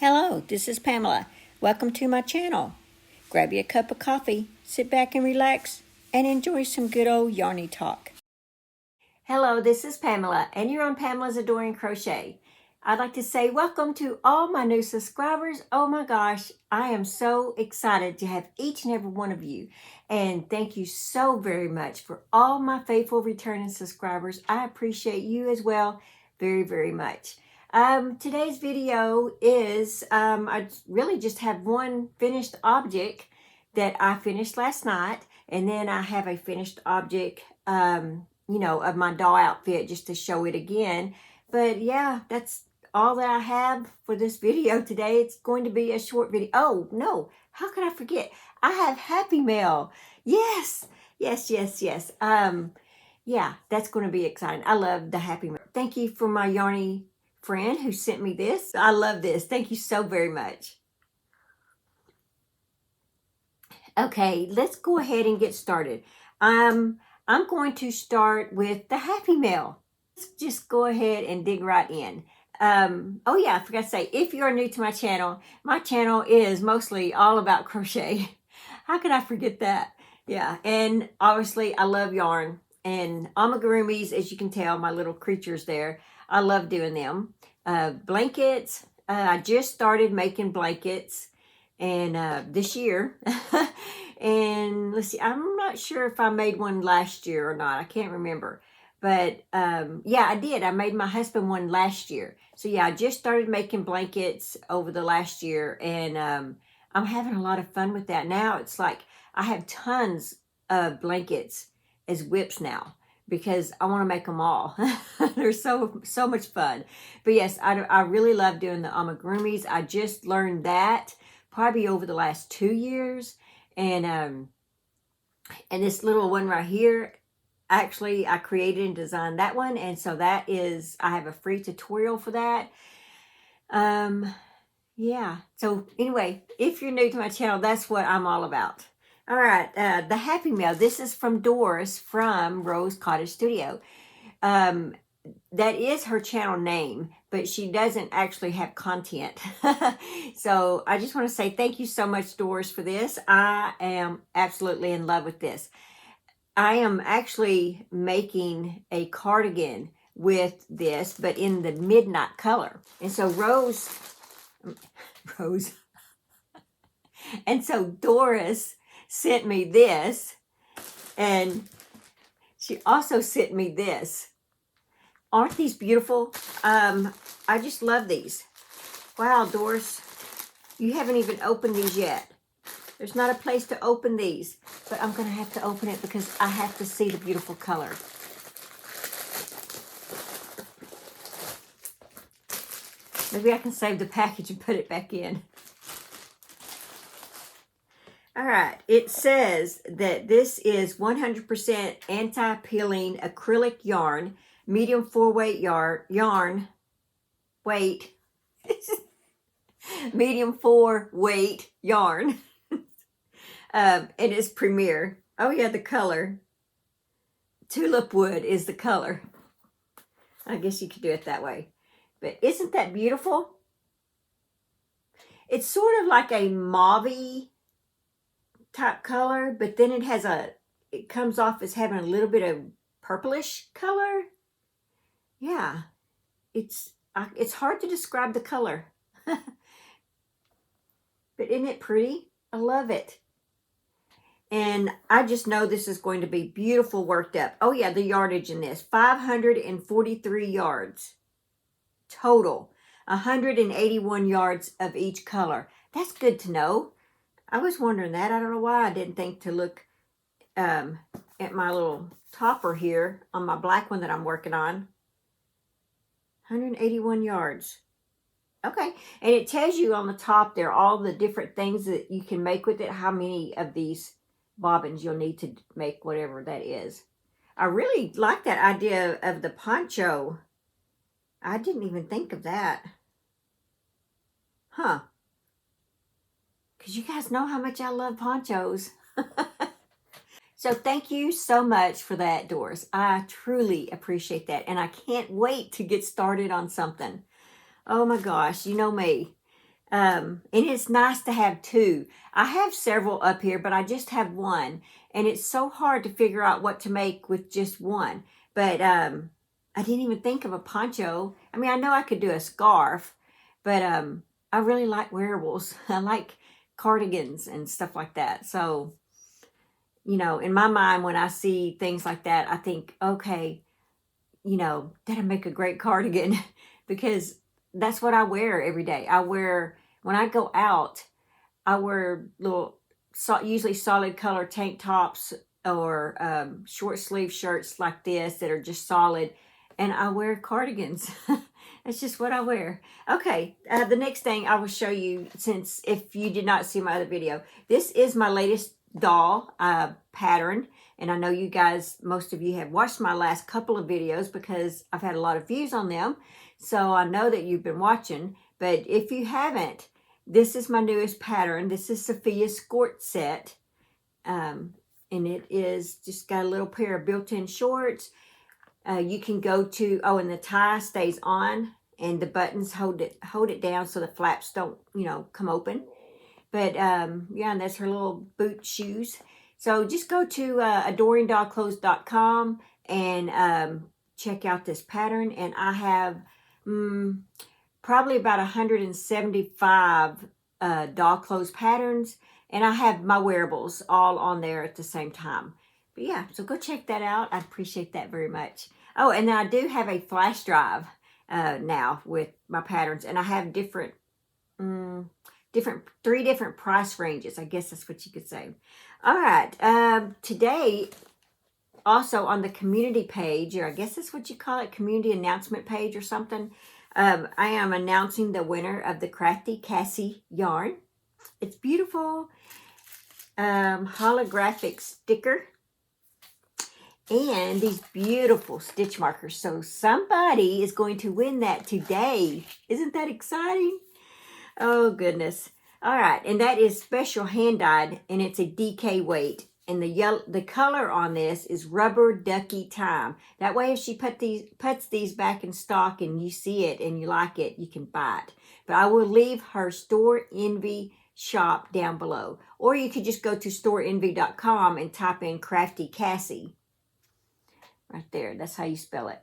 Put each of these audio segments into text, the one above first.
Hello, this is Pamela. Welcome to my channel. Grab you a cup of coffee, sit back and relax, and enjoy some good old yarny talk. Hello, this is Pamela, and you're on Pamela's Adoring Crochet. I'd like to say welcome to all my new subscribers. Oh my gosh, I am so excited to have each and every one of you. And thank you so very much for all my faithful returning subscribers. I appreciate you as well very, very much. Today's video is, I really just have one finished object that I finished last night. And then I have a finished object, of my doll outfit just to show it again. But yeah, that's all that I have for this video today. It's going to be a short video. Oh no, how could I forget? I have Happy Mail. Yes. Yeah, that's going to be exciting. I love the Happy Mail. Thank you for my yarny friend who sent me this. I love this. Thank you so very much. Okay, let's go ahead and get started. I'm going to start with the Happy Mail. Let's just go ahead and dig right in. Oh yeah, I forgot to say, if you are new to my channel is mostly all about crochet. How could I forget that? Yeah, and obviously I love yarn and amigurumis, as you can tell, my little creatures there. I love doing them. Blankets, I just started making blankets and this year. And let's see, I'm not sure if I made one last year or not. I can't remember. But yeah, I did. I made my husband one last year. So yeah, I just started making blankets over the last year. And I'm having a lot of fun with that. Now it's like I have tons of blankets as whips now, because I want to make them all. They're so much fun. But yes, I really love doing the amigurumis. I just learned that probably over the last 2 years. And this little one right here, actually I created and designed that one. And so that is, I have a free tutorial for that. Yeah. So anyway, if you're new to my channel, that's what I'm all about. All right, the Happy Mail. This is from Doris from Rose Cottage Studio. That is her channel name, but she doesn't actually have content. So I just want to say thank you so much, Doris, for this. I am absolutely in love with this. I am actually making a cardigan with this, but in the midnight color. And so Rose, and so Doris sent me this, and she also sent me this. Aren't these beautiful? I just love these. Wow, Doris, you haven't even opened these yet. There's not a place to open these, but I'm going to have to open it because I have to see the beautiful color. Maybe I can save the package and put it back in. All right, it says that this is 100% anti-peeling acrylic yarn, medium 4-weight medium 4-weight yarn. And it's Premier. Oh yeah, the color. Tulip wood is the color. I guess you could do it that way. But isn't that beautiful? It's sort of like a mauve-y type color, but then it comes off as having a little bit of purplish color. Yeah, it's hard to describe the color. But isn't it pretty? I love it. And I just know this is going to be beautiful worked up. Oh yeah, the yardage in this, 543 yards total, 181 yards of each color. That's good to know. I was wondering that. I don't know why I didn't think to look at my little topper here on my black one that I'm working on. 181 yards. Okay, and it tells you on the top there all the different things that you can make with it, how many of these bobbins you'll need to make whatever that is. I really like that idea of the poncho. I didn't even think of that. Huh. Because you guys know how much I love ponchos. So thank you so much for that, Doris. I truly appreciate that. And I can't wait to get started on something. Oh my gosh, you know me. And it's nice to have two. I have several up here, but I just have one. And it's so hard to figure out what to make with just one. But I didn't even think of a poncho. I mean, I know I could do a scarf, but I really like wearables. I like cardigans and stuff like that. So, you know, in my mind, when I see things like that, I think, okay, you know, that'll make a great cardigan because that's what I wear every day. When I go out, I wear little, usually solid color tank tops or short sleeve shirts like this that are just solid. And I wear cardigans. That's just what I wear. Okay, the next thing I will show you, since if you did not see my other video, this is my latest doll pattern. And I know you guys, most of you have watched my last couple of videos because I've had a lot of views on them. So I know that you've been watching. But if you haven't, this is my newest pattern. This is Sophia's Skort set. And it is just got a little pair of built-in shorts. You can go to, oh, and the tie stays on and the buttons hold it down so the flaps don't, you know, come open. But yeah, and that's her little boot shoes. So just go to adoringdollclothes.com and check out this pattern. And I have probably about 175 doll clothes patterns. And I have my wearables all on there at the same time. But yeah, so go check that out. I appreciate that very much. Oh, and then I do have a flash drive now with my patterns. And I have three different price ranges. I guess that's what you could say. All right. Today, also on the community page, or I guess that's what you call it, community announcement page or something, I am announcing the winner of the Crafty Cassie yarn. It's beautiful. Holographic sticker. And these beautiful stitch markers. So somebody is going to win that today. Isn't that exciting? Oh, goodness. All right. And that is special hand-dyed, and it's a DK weight. And the color on this is Rubber Ducky Time. That way, if she puts these back in stock and you see it and you like it, you can buy it. But I will leave her Store Envy shop down below. Or you could just go to storeenvy.com and type in Crafty Cassie. Right there. That's how you spell it.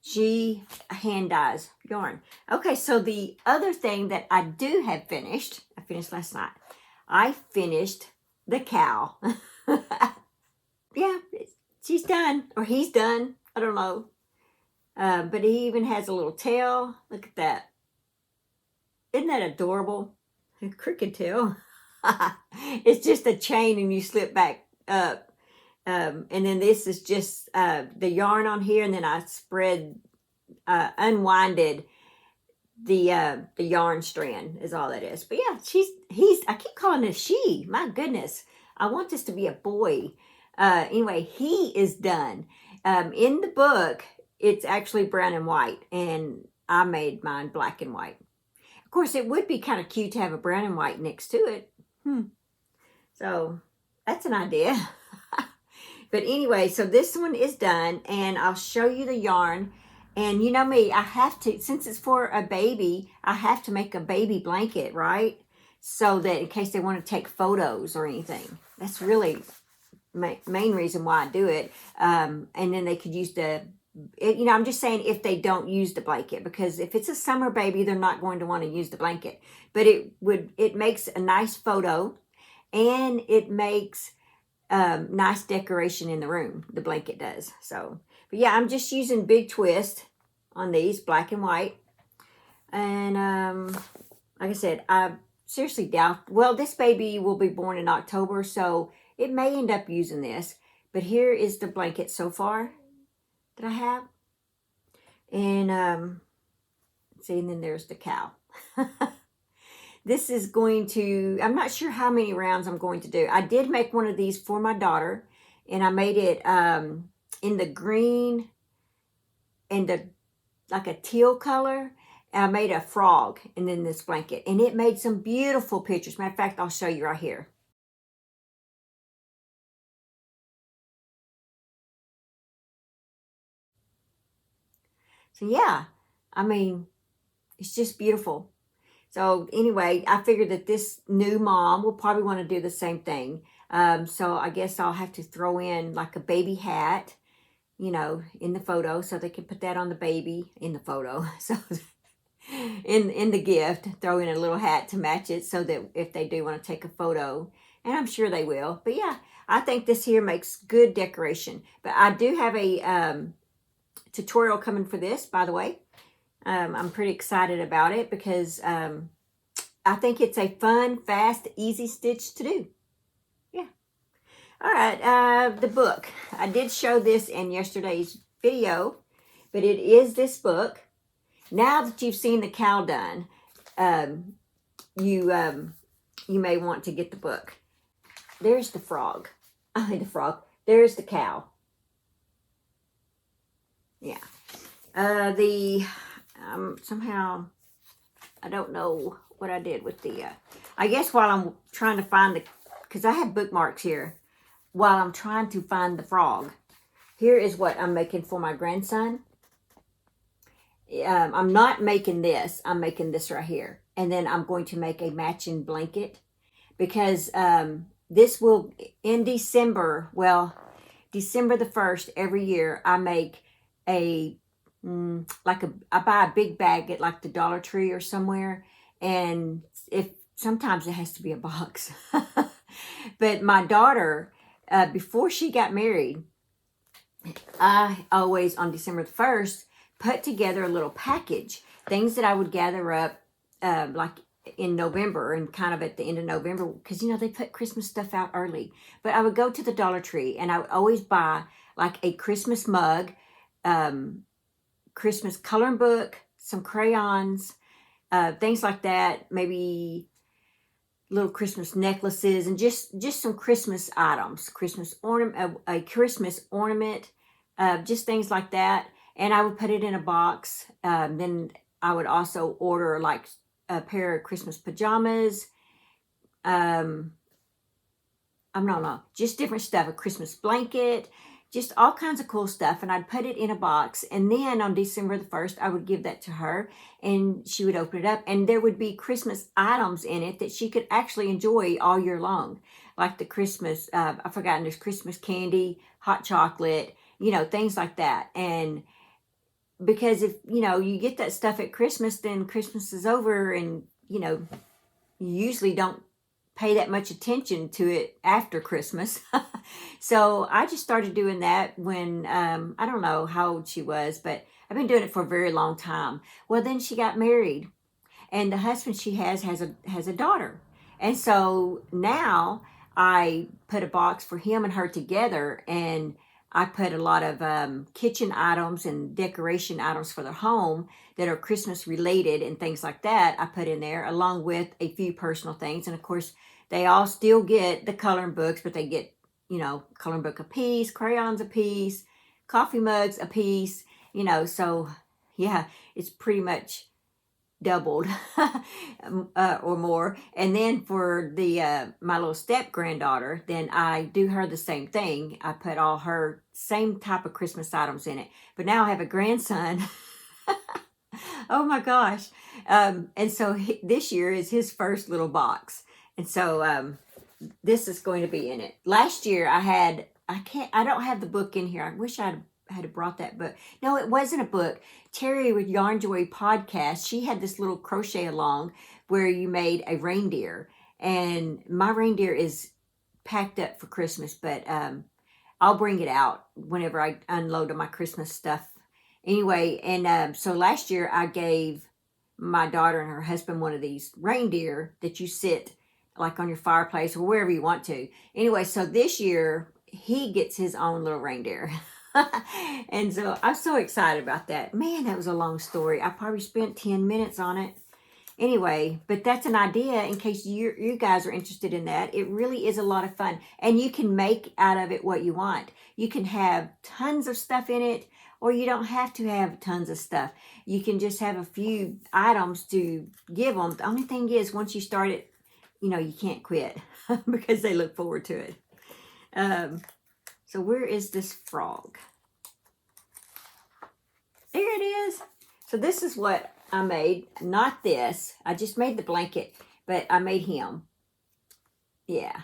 She hand dyes yarn. Okay, so the other thing that I do have finished, I finished last night. I finished the cow. Yeah, she's done. Or he's done. I don't know. But he even has a little tail. Look at that. Isn't that adorable? A crooked tail. It's just a chain and you slip back up. And then this is just the yarn on here, and then I unwinded the yarn strand is all that is. But yeah, I keep calling it she. My goodness, I want this to be a boy. Anyway, he is done. In the book, it's actually brown and white, and I made mine black and white. Of course, it would be kind of cute to have a brown and white next to it. So that's an idea. But anyway, so this one is done, and I'll show you the yarn. And you know me, I have to, since it's for a baby, I have to make a baby blanket, right? So that in case they want to take photos or anything. That's really main reason why I do it. And then they could use I'm just saying if they don't use the blanket, because if it's a summer baby, they're not going to want to use the blanket. But it makes a nice photo, and it makes nice decoration in the room. The blanket does. So, but yeah, I'm just using Big Twist on these, black and white. And like I said, I seriously doubt, well, this baby will be born in October, so it may end up using this. But here is the blanket so far that I have. And see, and then there's the cow. This is going to, I'm not sure how many rounds I'm going to do. I did make one of these for my daughter, and I made it in the green and like a teal color. And I made a frog and then this blanket, and it made some beautiful pictures. Matter of fact, I'll show you right here. So yeah, I mean, It's just beautiful. So anyway, I figured that this new mom will probably want to do the same thing. So I guess I'll have to throw in like a baby hat, you know, in the photo, so they can put that on the baby in the photo. So in the gift, throw in a little hat to match it, so that if they do want to take a photo, and I'm sure they will. But yeah, I think this here makes good decoration. But I do have a tutorial coming for this, by the way. I'm pretty excited about it because I think it's a fun, fast, easy stitch to do. Yeah. All right, the book. I did show this in yesterday's video, but it is this book. Now that you've seen the cow done, you may want to get the book. There's the frog. I mean the frog. There's the cow. Yeah. Somehow I don't know what I did with the. I guess while I'm trying to find because I have bookmarks here. While I'm trying to find the frog, here is what I'm making for my grandson. I'm not making this. I'm making this right here. And then I'm going to make a matching blanket because this will, in December, well, December the 1st, every year, I make I buy a big bag at like the Dollar Tree or somewhere. And sometimes it has to be a box. But my daughter, before she got married, I always, on December the 1st, put together a little package, things that I would gather up like in November and kind of at the end of November, because, you know, they put Christmas stuff out early. But I would go to the Dollar Tree and I would always buy like a Christmas mug, Christmas coloring book, some crayons, things like that, maybe little Christmas necklaces, and just some Christmas items, Christmas ornament, a Christmas ornament, just things like that. And I would put it in a box. Then I would also order like a pair of Christmas pajamas. I'm not just different stuff, a Christmas blanket, just all kinds of cool stuff. And I'd put it in a box. And then on December the 1st, I would give that to her and she would open it up. And there would be Christmas items in it that she could actually enjoy all year long. Like the Christmas, I've forgotten, there's Christmas candy, hot chocolate, you know, things like that. And because if, you know, you get that stuff at Christmas, then Christmas is over and, you know, you usually don't pay that much attention to it after Christmas. So I just started doing that when, I don't know how old she was, but I've been doing it for a very long time. Well, then she got married and the husband she has a daughter. And so now I put a box for him and her together, and I put a lot of kitchen items and decoration items for their home that are Christmas related and things like that. I put in there along with a few personal things. And of course, they all still get the coloring books, but they get, you know, coloring book a piece, crayons a piece, coffee mugs a piece, you know. So yeah, it's pretty much doubled or more. And then for the my little step granddaughter, then I do her the same thing. I put all her same type of Christmas items in it. But now I have a grandson. Oh my gosh. And so this year is his first little box. And so this is going to be in it. Last year I don't have the book in here. I wish I had brought that book. No, it wasn't a book. Terry with Yarn Joy podcast, she had this little crochet along where you made a reindeer. And my reindeer is packed up for Christmas, but I'll bring it out whenever I unload my Christmas stuff. Anyway, and so last year I gave my daughter and her husband one of these reindeer that you sit like on your fireplace or wherever you want to. Anyway, so this year he gets his own little reindeer. And so I'm so excited about that. Man, that was a long story. I probably spent 10 minutes on it. Anyway, but that's an idea in case you guys are interested in that. It really is a lot of fun. And you can make out of it what you want. You can have tons of stuff in it, or you don't have to have tons of stuff. You can just have a few items to give them. The only thing is, once you start it, you know, you can't quit because they look forward to it. So where is this frog? There it is. So this is what I made, not this. I just made the blanket, but I made him. Yeah.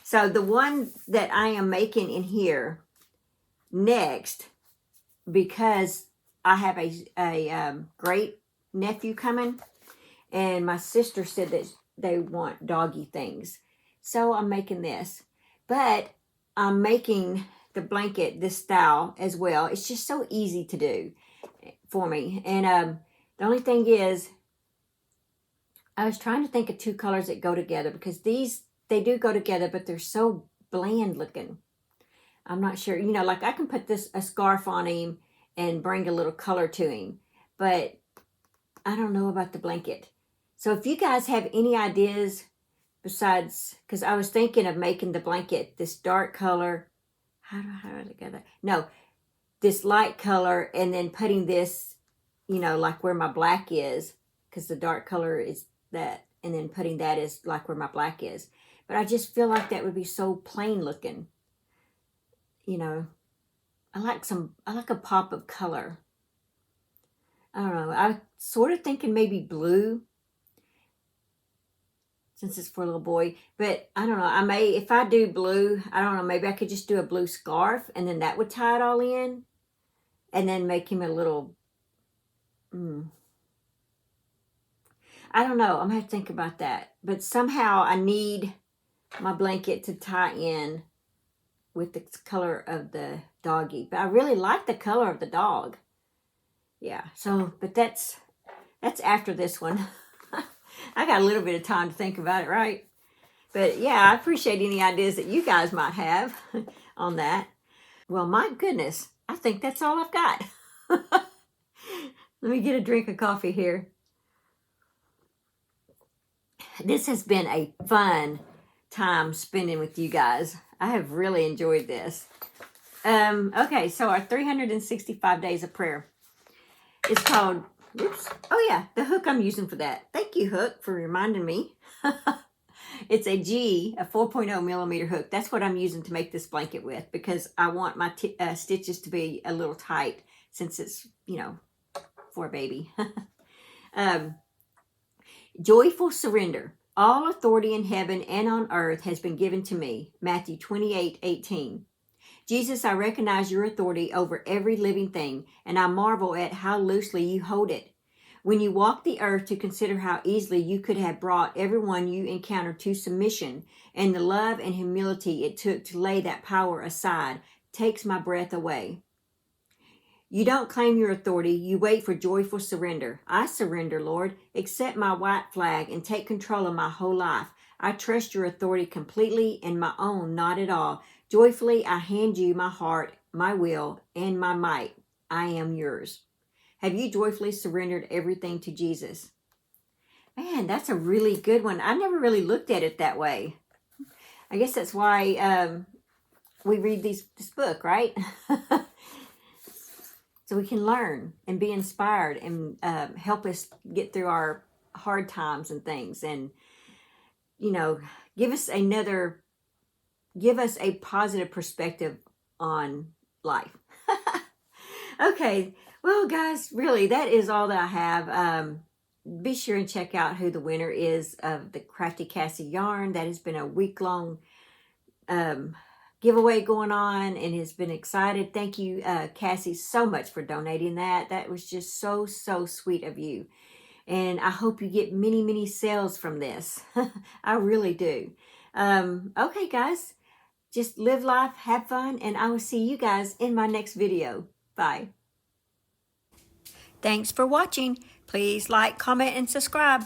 So the one that I am making in here next, because I have a great nephew coming, and my sister said that they want doggy things. So I'm making this. But I'm making the blanket this style as well. It's just so easy to do for me. And the only thing is, I was trying to think of two colors that go together, because these, they do go together, but they're so bland looking. I'm not sure. You know, like I can put a scarf on him and bring a little color to him, but I don't know about the blanket. So if you guys have any ideas besides, because I was thinking of making the blanket this dark color. How do I get that? No, this light color, and then putting this, you know, like where my black is, because the dark color is that, and then putting that as like where my black is. But I just feel like that would be so plain looking. You know, I like a pop of color. I don't know. I sort of thinking maybe blue, since it's for a little boy. But I don't know. I may, if I do blue, I don't know, maybe I could just do a blue scarf, and then that would tie it all in, and then make him a little, I don't know. I'm going to have to think about that. But somehow I need my blanket to tie in with the color of the doggy. But I really like the color of the dog. Yeah. So, but that's after this one. I got a little bit of time to think about it, right? But yeah, I appreciate any ideas that you guys might have on that. Well, my goodness, I think that's all I've got. Let me get a drink of coffee here. This has been a fun time spending with you guys. I have really enjoyed this. Okay, so our 365 days of prayer. It's called, oops, oh yeah, the hook I'm using for that. Thank you, hook, for reminding me. It's a 4.0 millimeter hook. That's what I'm using to make this blanket with, because I want my stitches to be a little tight, since it's, you know, for a baby. Joyful surrender. All authority in heaven and on earth has been given to me. Matthew 28:18. Jesus, I recognize your authority over every living thing, and I marvel at how loosely you hold it. When you walk the earth, to consider how easily you could have brought everyone you encountered to submission, and the love and humility it took to lay that power aside takes my breath away. You don't claim your authority, you wait for joyful surrender. I surrender, Lord. Accept my white flag and take control of my whole life. I trust your authority completely, and my own not at all. Joyfully, I hand you my heart, my will, and my might. I am yours. Have you joyfully surrendered everything to Jesus? Man, that's a really good one. I never really looked at it that way. I guess that's why we read this book, right? So we can learn and be inspired, and help us get through our hard times and things, and, you know, give us a positive perspective on life. Okay, well, guys, really, that is all that I have. Be sure and check out who the winner is of the Crafty Cassie yarn. That has been a week-long giveaway going on, and has been excited. Thank you, Cassie, so much for donating that. That was just so sweet of you, and I hope you get many sales from this. I really do. Okay, guys, just live life, have fun, and I will see you guys in my next video. Bye. Thanks for watching. Please like, comment, and subscribe.